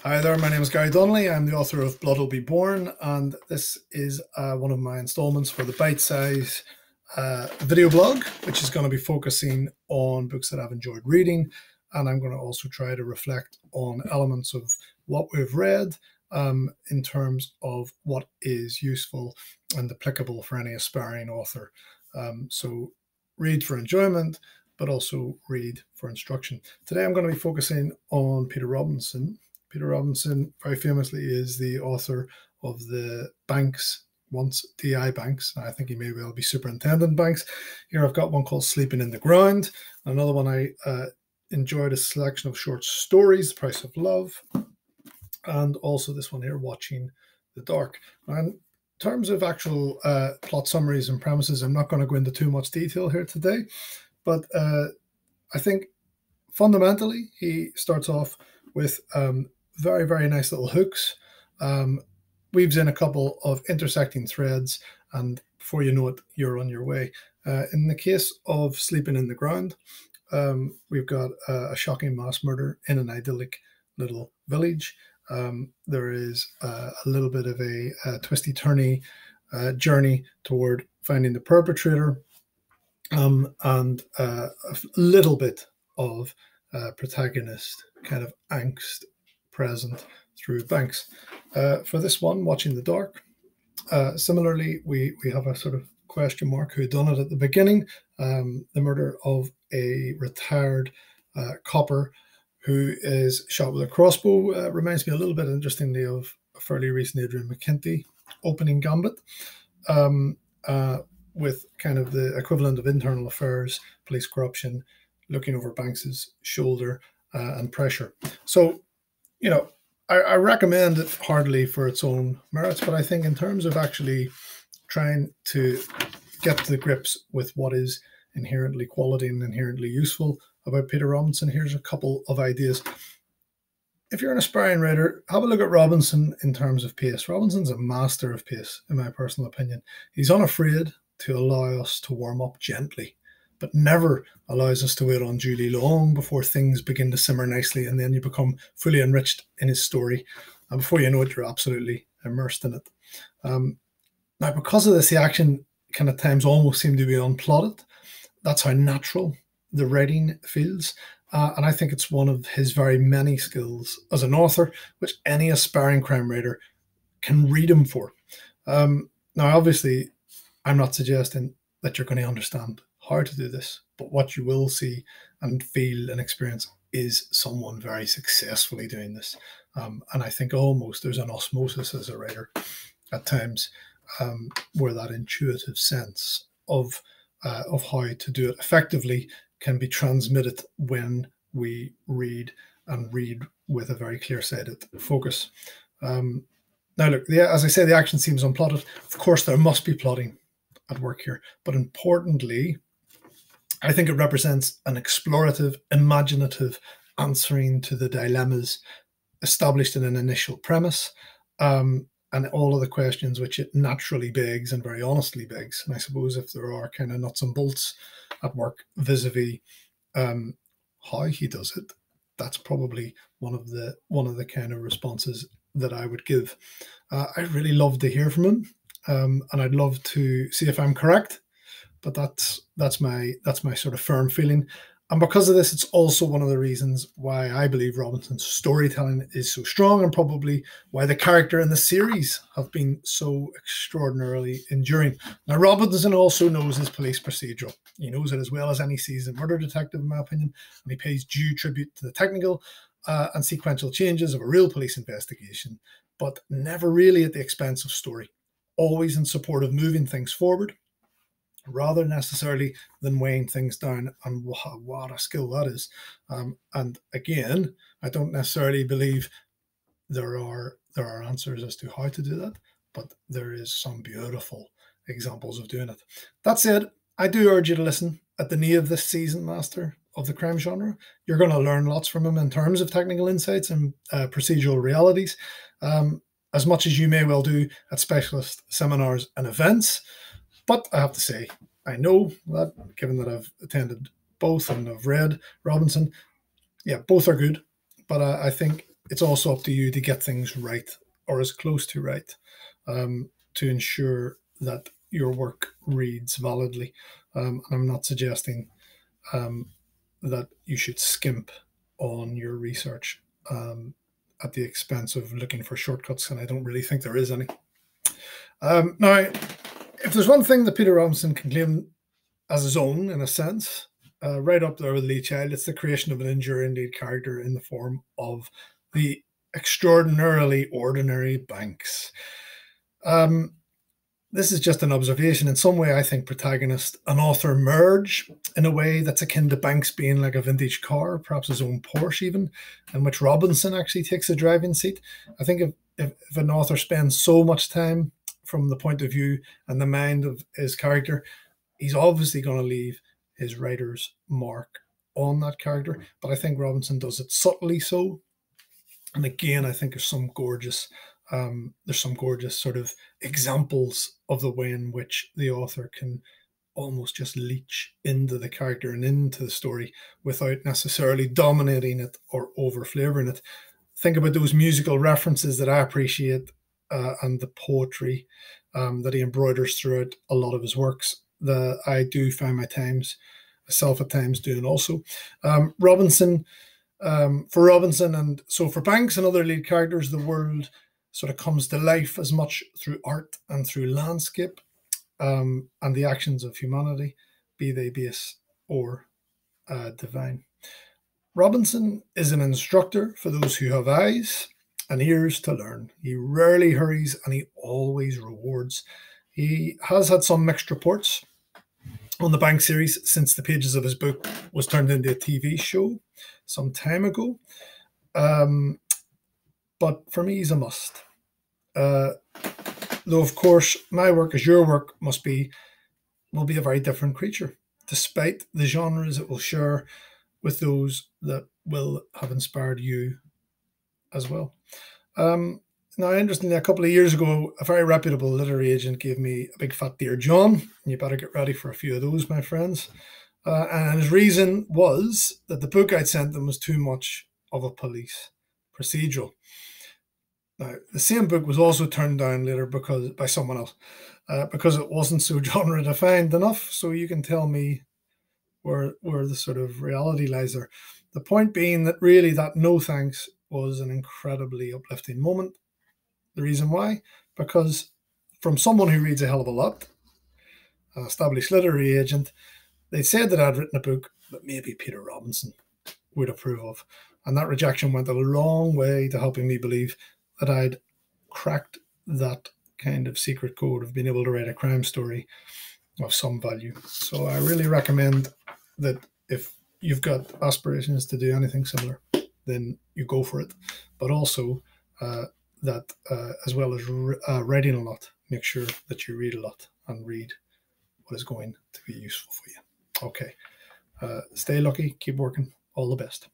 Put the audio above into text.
Hi there, my name is Gary Donnelly. I'm the author of Blood Will Be Born, and this is one of my installments for the Bite Size video blog, which is going to be focusing on books that I've enjoyed reading. And I'm going to also try to reflect on elements of what we've read in terms of what is useful and applicable for any aspiring author. So read for enjoyment, but also read for instruction. Today I'm going to be focusing on Peter Robinson. Peter Robinson, very famously, is the author of the Banks, once DI Banks. I think he may well be Superintendent Banks. Here I've got one called Sleeping in the Ground. Another one I enjoyed, a selection of short stories, The Price of Love. And also this one here, Watching the Dark. And in terms of actual plot summaries and premises, I'm not going to go into too much detail here today. But I think fundamentally, he starts off with very, very nice little hooks, weaves in a couple of intersecting threads, and before you know it, you're on your way. In the case of Sleeping in the Ground, we've got a shocking mass murder in an idyllic little village. There is a little bit of a twisty-turny journey toward finding the perpetrator, and a little bit of protagonist kind of angst present through Banks. For this one, Watching the Dark, similarly, we have a sort of question mark who done it at the beginning. The murder of a retired copper who is shot with a crossbow reminds me a little bit, interestingly, of a fairly recent Adrian McKinty opening gambit, with kind of the equivalent of internal affairs, police corruption, looking over Banks's shoulder and pressure. So, you know, I recommend it heartily for its own merits, but I think in terms of actually trying to get to the grips with what is inherently quality and inherently useful about Peter Robinson, here's a couple of ideas. If you're an aspiring writer, have a look at Robinson in terms of pace. Robinson's a master of pace, in my personal opinion. He's unafraid to allow us to warm up gently, but never allows us to wait unduly long before things begin to simmer nicely, and then you become fully enriched in his story. And before you know it, you're absolutely immersed in it. Now, because of this, the action can at times almost seem to be unplotted. That's how natural the writing feels. And I think it's one of his very many skills as an author, which any aspiring crime writer can read him for. Now, obviously, I'm not suggesting that you're going to understand how to do this, but what you will see and feel and experience is someone very successfully doing this. And I think almost there's an osmosis as a writer at times, where that intuitive sense of how to do it effectively can be transmitted when we read, and read with a very clear-sighted focus. Now, look, as I say, the action seems unplotted. Of course, there must be plotting at work here, but importantly, I think it represents an explorative, imaginative answering to the dilemmas established in an initial premise, and all of the questions which it naturally begs and very honestly begs. And I suppose if there are kind of nuts and bolts at work vis-a-vis how he does it, that's probably one of the kind of responses that I would give. I'd really love to hear from him, and I'd love to see if I'm correct. But that's my sort of firm feeling. And because of this, it's also one of the reasons why I believe Robinson's storytelling is so strong, and probably why the character in the series have been so extraordinarily enduring. Now, Robinson also knows his police procedural. He knows it as well as any seasoned murder detective, in my opinion, and he pays due tribute to the technical and sequential changes of a real police investigation, but never really at the expense of story. Always in support of moving things forward, rather necessarily than weighing things down. And what a skill that is. And again, I don't necessarily believe there are answers as to how to do that, but there is some beautiful examples of doing it. That said, I do urge you to listen at the knee of this seasoned master of the crime genre. You're going to learn lots from him in terms of technical insights and procedural realities, as much as you may well do at specialist seminars and events. But I have to say, I know that, given that I've attended both and I've read Robinson, yeah, both are good. But I think it's also up to you to get things right, or as close to right, to ensure that your work reads validly. I'm not suggesting that you should skimp on your research at the expense of looking for shortcuts, and I don't really think there is any. Now, if there's one thing that Peter Robinson can claim as his own, in a sense, right up there with Lee Child, it's the creation of an enduring lead character in the form of the extraordinarily ordinary Banks. This is just an observation. In some way, I think protagonist and author merge in a way that's akin to Banks being like a vintage car, perhaps his own Porsche even, in which Robinson actually takes the driving seat. I think if an author spends so much time from the point of view and the mind of his character, he's obviously going to leave his writer's mark on that character. But I think Robinson does it subtly so. And again, I think there's some gorgeous sort of examples of the way in which the author can almost just leach into the character and into the story without necessarily dominating it or over flavoring it. Think about those musical references that I appreciate and the poetry that he embroiders throughout a lot of his works that I do find myself at times doing also. Robinson, and so for Banks and other lead characters, the world sort of comes to life as much through art and through landscape and the actions of humanity, be they base or divine. Robinson is an instructor for those who have eyes and ears to learn. He rarely hurries and he always rewards. He has had some mixed reports on the Banks series since the pages of his book was turned into a TV show some time ago. But for me, he's a must. Though, of course, my work, as your work, will be a very different creature, despite the genres it will share with those that will have inspired you as well. Now, interestingly, a couple of years ago, a very reputable literary agent gave me a big fat Dear John, and you better get ready for a few of those, my friends. And his reason was that the book I'd sent them was too much of a police procedural. Now, the same book was also turned down later by someone else because it wasn't so genre defined enough. So you can tell me where the sort of reality lies there. The point being that really that no thanks was an incredibly uplifting moment. The reason why? Because from someone who reads a hell of a lot, an established literary agent, they said that I'd written a book that maybe Peter Robinson would approve of. And that rejection went a long way to helping me believe that I'd cracked that kind of secret code of being able to write a crime story of some value. So I really recommend that if you've got aspirations to do anything similar, then you go for it. But also that as well as writing a lot, make sure that you read a lot and read what is going to be useful for you. Okay. Stay lucky, keep working. All the best.